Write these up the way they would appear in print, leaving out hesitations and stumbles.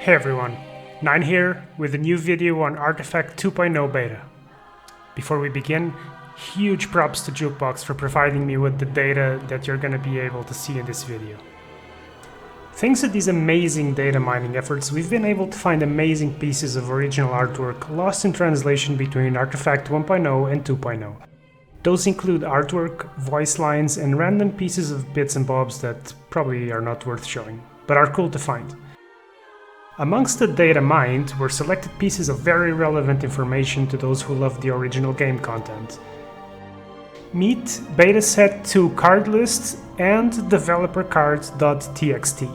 Hey everyone, Nine here with a new video on Artifact 2.0 beta. Before we begin, huge props to Jukebox for providing me with the data that you're gonna be able to see in this video. Thanks to these amazing data mining efforts, we've been able to find amazing pieces of original artwork lost in translation between Artifact 1.0 and 2.0. Those include artwork, voice lines, and random pieces of bits and bobs that probably are not worth showing, but are cool to find. Amongst the data mined were selected pieces of very relevant information to those who love the original game content. Meet Betaset 2 card lists and developer cards.txt.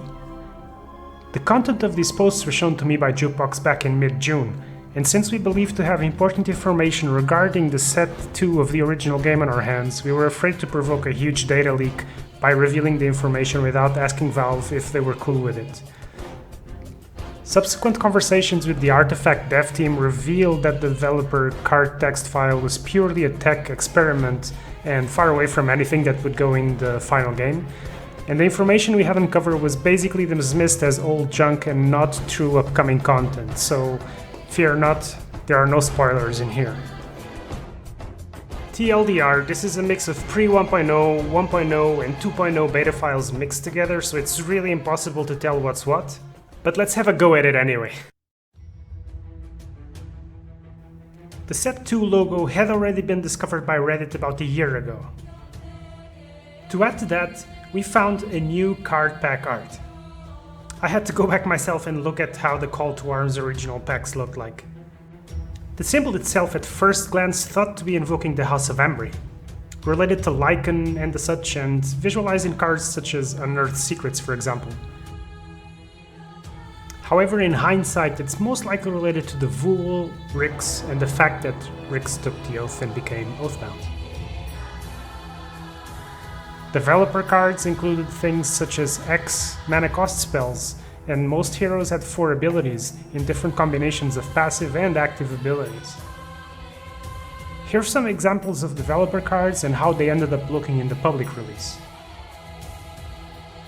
The content of these posts were shown to me by Jukebox back in mid-June, and since we believe to have important information regarding the set 2 of the original game on our hands, we were afraid to provoke a huge data leak by revealing the information without asking Valve if they were cool with it. Subsequent conversations with the Artifact dev team revealed that the developer card text file was purely a tech experiment and far away from anything that would go in the final game, and the information we had uncovered was basically dismissed as old junk and not true upcoming content, so fear not, there are no spoilers in here. TLDR, this is a mix of pre-1.0, 1.0 and 2.0 beta files mixed together, so it's really impossible to tell what's what. But let's have a go at it anyway. The Set 2 logo had already been discovered by Reddit about a year ago. To add to that, we found a new card pack art. I had to go back myself and look at how the Call to Arms original packs looked like. The symbol itself at first glance thought to be invoking the House of Embry, related to Lycan and the such, and visualizing cards such as Unearthed Secrets, for example. However, in hindsight, it's most likely related to the Vool, Rix, and the fact that Rix took the oath and became Oathbound. Developer cards included things such as X mana cost spells, and most heroes had 4 abilities in different combinations of passive and active abilities. Here's some examples of developer cards and how they ended up looking in the public release.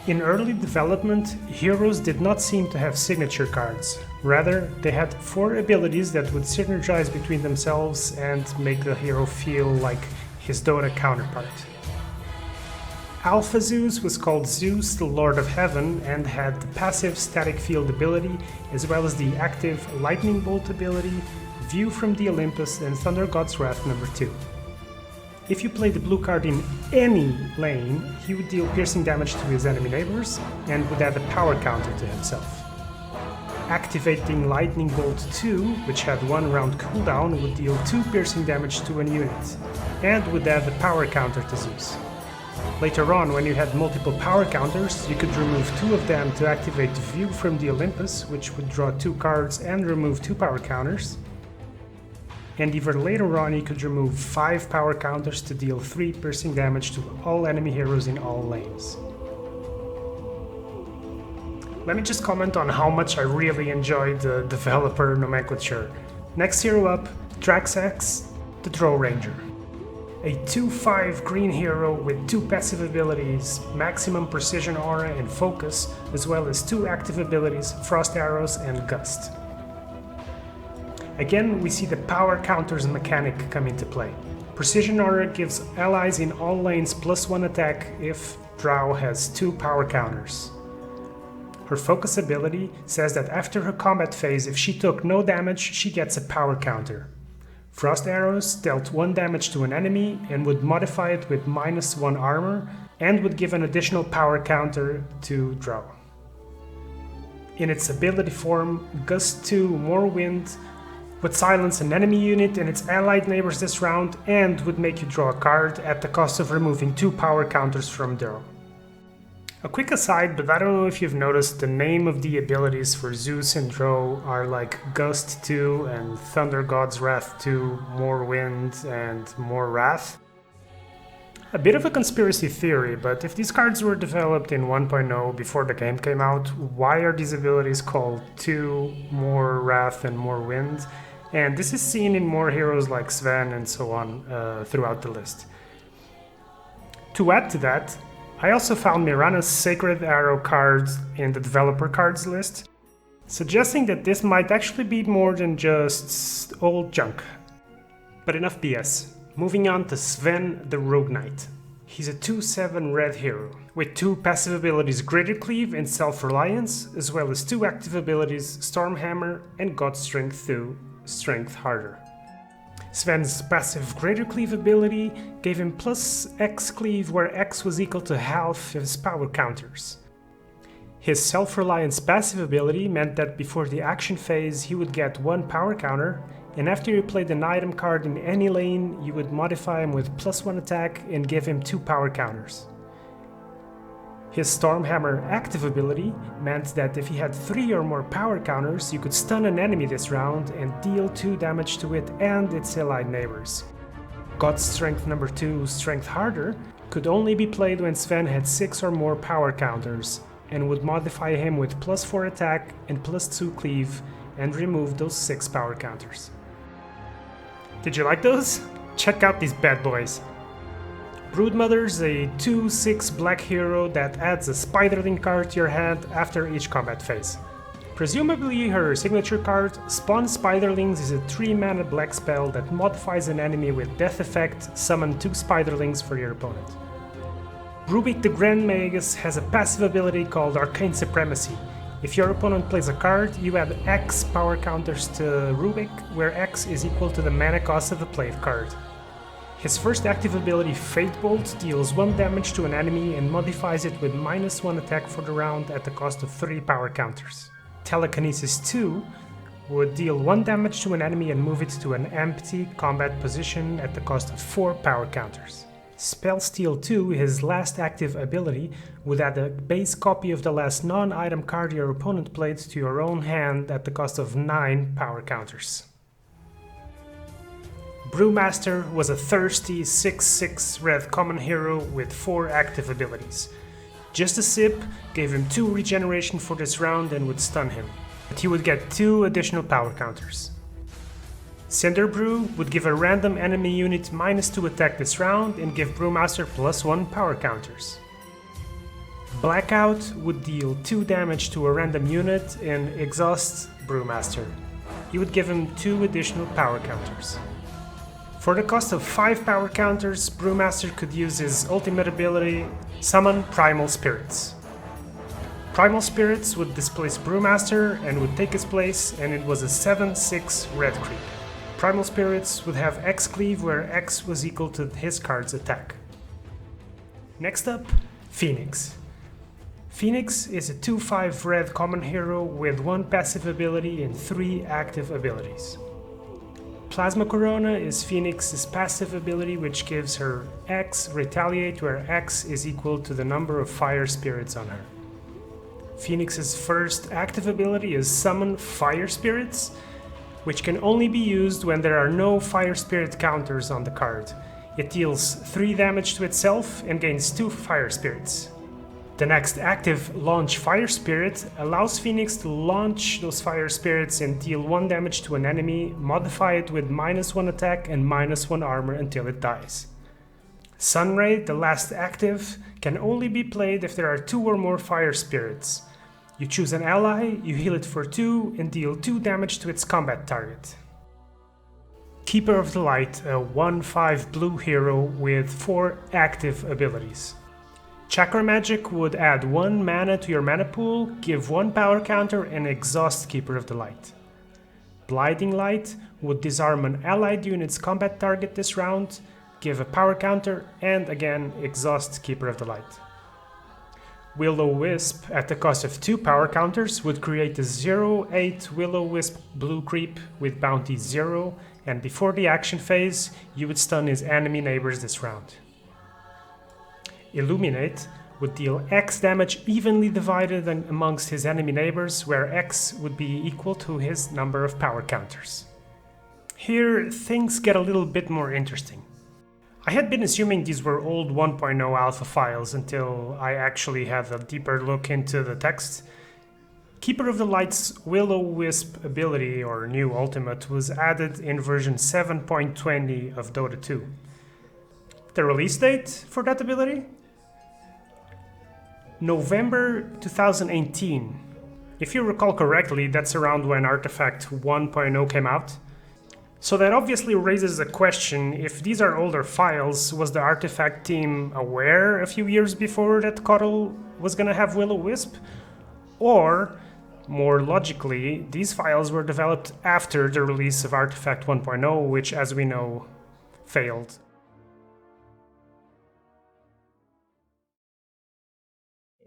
In early development, heroes did not seem to have signature cards. Rather, they had 4 abilities that would synergize between themselves and make the hero feel like his Dota counterpart. Alpha Zeus was called Zeus, the Lord of Heaven, and had the passive Static Field ability, as well as the active Lightning Bolt ability, View from the Olympus, and Thunder God's Wrath number 2. If you play the blue card in any lane, he would deal piercing damage to his enemy neighbors and would add a power counter to himself. Activating Lightning Bolt 2, which had 1 round cooldown, would deal 2 piercing damage to an unit, and would add a power counter to Zeus. Later on, when you had multiple power counters, you could remove 2 of them to activate View from the Olympus, which would draw 2 cards and remove 2 power counters. And even later on, you could remove 5 power counters to deal 3 piercing damage to all enemy heroes in all lanes. Let me just comment on how much I really enjoyed the developer nomenclature. Next hero up, Traxxas, the Drow Ranger. A 2/5 green hero with 2 passive abilities, maximum precision aura and focus, as well as 2 active abilities, Frost Arrows and Gust. Again, we see the power counters mechanic come into play. Precision Aura gives allies in all lanes +1 attack if Drow has 2 power counters. Her focus ability says that after her combat phase, if she took no damage, she gets a power counter. Frost Arrows dealt 1 damage to an enemy and would modify it with -1 armor and would give an additional power counter to Drow. In its ability form, Gust 2 More Wind would silence an enemy unit and its allied neighbors this round and would make you draw a card at the cost of removing 2 power counters from Drow. A quick aside, but I don't know if you've noticed, the name of the abilities for Zeus and Drow are like Gust 2 and Thunder God's Wrath 2, More Wind and More Wrath. A bit of a conspiracy theory, but if these cards were developed in 1.0 before the game came out, why are these abilities called 2, More Wrath and More Wind? And this is seen in more heroes like Sven and so on throughout the list. To add to that, I also found Mirana's Sacred Arrow cards in the developer cards list. suggesting that this might actually be more than just old junk. But enough BS. Moving on to Sven the Rogue Knight. He's a 2/7 red hero, with 2 passive abilities Greater Cleave and Self-Reliance, as well as 2 active abilities Stormhammer and God Strength 2, Strength Harder. Sven's passive Greater Cleave ability gave him plus X Cleave, where X was equal to half his power counters. His Self-Reliance passive ability meant that before the action phase he would get 1 power counter, and after you played an item card in any lane, you would modify him with +1 attack and give him 2 power counters. His Stormhammer active ability meant that if he had 3 or more power counters, you could stun an enemy this round and deal 2 damage to it and its allied neighbors. God Strength number 2, Strength Harder, could only be played when Sven had 6 or more power counters, and would modify him with +4 attack and +2 cleave and remove those 6 power counters. Did you like those? Check out these bad boys. Broodmother's a 2/6 black hero that adds a Spiderling card to your hand after each combat phase. Presumably her signature card, Spawn Spiderlings, is a 3-mana black spell that modifies an enemy with death effect, summon 2 Spiderlings for your opponent. Rubik the Grand Magus has a passive ability called Arcane Supremacy. If your opponent plays a card, you add X power counters to Rubik, where X is equal to the mana cost of the played card. His first active ability, Fate Bolt, deals 1 damage to an enemy and modifies it with -1 attack for the round at the cost of 3 power counters. Telekinesis 2 would deal 1 damage to an enemy and move it to an empty combat position at the cost of 4 power counters. Spellsteal 2, his last active ability, would add a base copy of the last non-item card your opponent played to your own hand at the cost of 9 power counters. Brewmaster was a thirsty 6/6 red common hero with 4 active abilities. Just a Sip gave him 2 regeneration for this round and would stun him, but he would get 2 additional power counters. Cinderbrew would give a random enemy unit -2 attack this round and give Brewmaster +1 power counters. Blackout would deal 2 damage to a random unit and exhaust Brewmaster. He would give him 2 additional power counters. For the cost of 5 power counters, Brewmaster could use his ultimate ability, Summon Primal Spirits. Primal Spirits would displace Brewmaster and would take his place, and it was a 7/6 red creep. Primal Spirits would have X Cleave, where X was equal to his card's attack. Next up, Phoenix. Phoenix is a 2/5 red common hero with 1 passive ability and 3 active abilities. Plasma Corona is Phoenix's passive ability, which gives her X Retaliate, where X is equal to the number of fire spirits on her. Phoenix's first active ability is Summon Fire Spirits, which can only be used when there are no fire spirit counters on the card. It deals 3 damage to itself and gains 2 fire spirits. The next active Launch Fire Spirit allows Phoenix to launch those fire spirits and deal 1 damage to an enemy, modify it with -1 attack and -1 armor until it dies. Sunray, the last active, can only be played if there are 2 or more fire spirits. You choose an ally, you heal it for 2, and deal 2 damage to its combat target. Keeper of the Light, a 1/5 blue hero with 4 active abilities. Chakra Magic would add 1 mana to your mana pool, give 1 power counter, and exhaust Keeper of the Light. Blinding Light would disarm an allied unit's combat target this round, give a power counter, and again exhaust Keeper of the Light. Will-O-Wisp, at the cost of 2 power counters, would create a 0/8 Will-O-Wisp blue creep with bounty 0, and before the action phase, you would stun his enemy neighbors this round. Illuminate would deal X damage evenly divided amongst his enemy neighbors, where X would be equal to his number of power counters. Here, things get a little bit more interesting. I had been assuming these were old 1.0 alpha files until I actually had a deeper look into the text. Keeper of the Light's Will-O-Wisp ability, or new ultimate, was added in version 7.20 of Dota 2. The release date for that ability? November 2018. If you recall correctly, that's around when Artifact 1.0 came out. So that obviously raises a question: if these are older files, was the Artifact team aware a few years before that Coddle was gonna have Will-O-Wisp? Or, more logically, these files were developed after the release of Artifact 1.0, which, as we know, failed.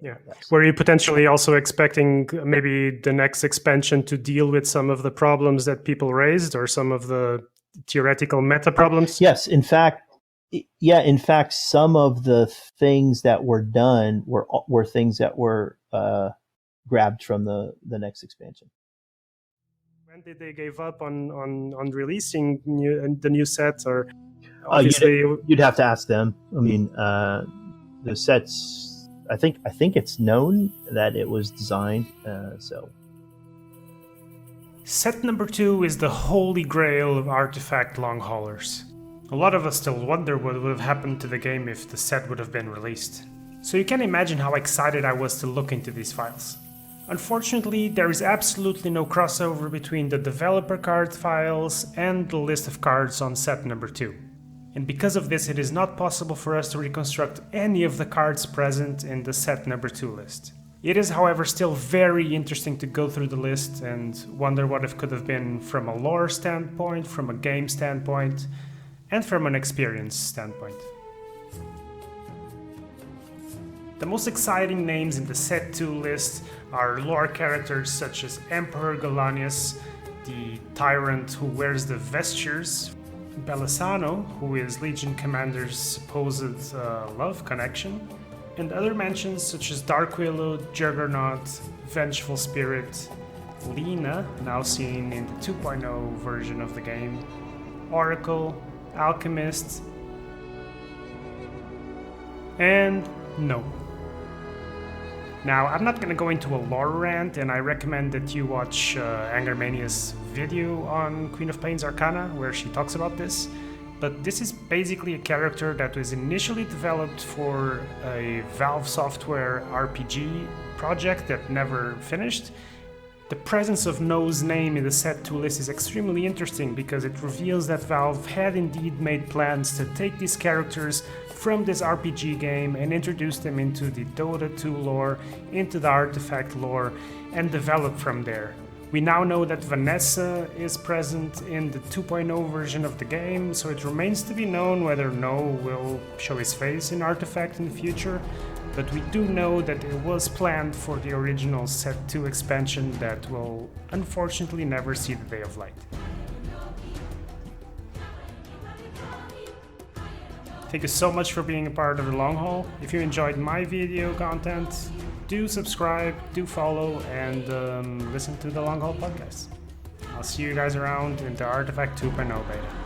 Yeah. Were you potentially also expecting maybe the next expansion to deal with some of the problems that people raised, or some of the theoretical meta problems? Yes, in fact, some of the things that were done were things that were grabbed from the next expansion. When did they give up on releasing the new sets? Or obviously, you'd have to ask them. I mean, the sets. I think it's known that it was designed. So, set number 2 is the holy grail of Artifact long haulers. A lot of us still wonder what would have happened to the game if the set would have been released. So you can imagine how excited I was to look into these files. Unfortunately, there is absolutely no crossover between the developer card files and the list of cards on set number 2. And because of this, it is not possible for us to reconstruct any of the cards present in the set number 2 list. It is, however, still very interesting to go through the list and wonder what it could have been from a lore standpoint, from a game standpoint, and from an experience standpoint. The most exciting names in the set 2 list are lore characters such as Emperor Galanius, the tyrant who wears the vestures, Belisano, who is Legion Commander's supposed love connection, and other mentions such as Dark Willow, Juggernaut, Vengeful Spirit, Lena, now seen in the 2.0 version of the game, Oracle, Alchemist, and no. Now, I'm not going to go into a lore rant, and I recommend that you watch Angermania's video on Queen of Pain's Arcana, where she talks about this. But this is basically a character that was initially developed for a Valve Software RPG project that never finished. The presence of No's name in the set 2 list is extremely interesting because it reveals that Valve had indeed made plans to take these characters from this RPG game and introduce them into the Dota 2 lore, into the Artifact lore, and develop from there. We now know that Vanessa is present in the 2.0 version of the game, so it remains to be known whether No will show his face in Artifact in the future, but we do know that it was planned for the original Set 2 expansion that will unfortunately never see the day of light. Thank you so much for being a part of the long haul. If you enjoyed my video content, do subscribe, do follow, and listen to the Long Haul podcast. I'll see you guys around in the Artifact 2.0 beta.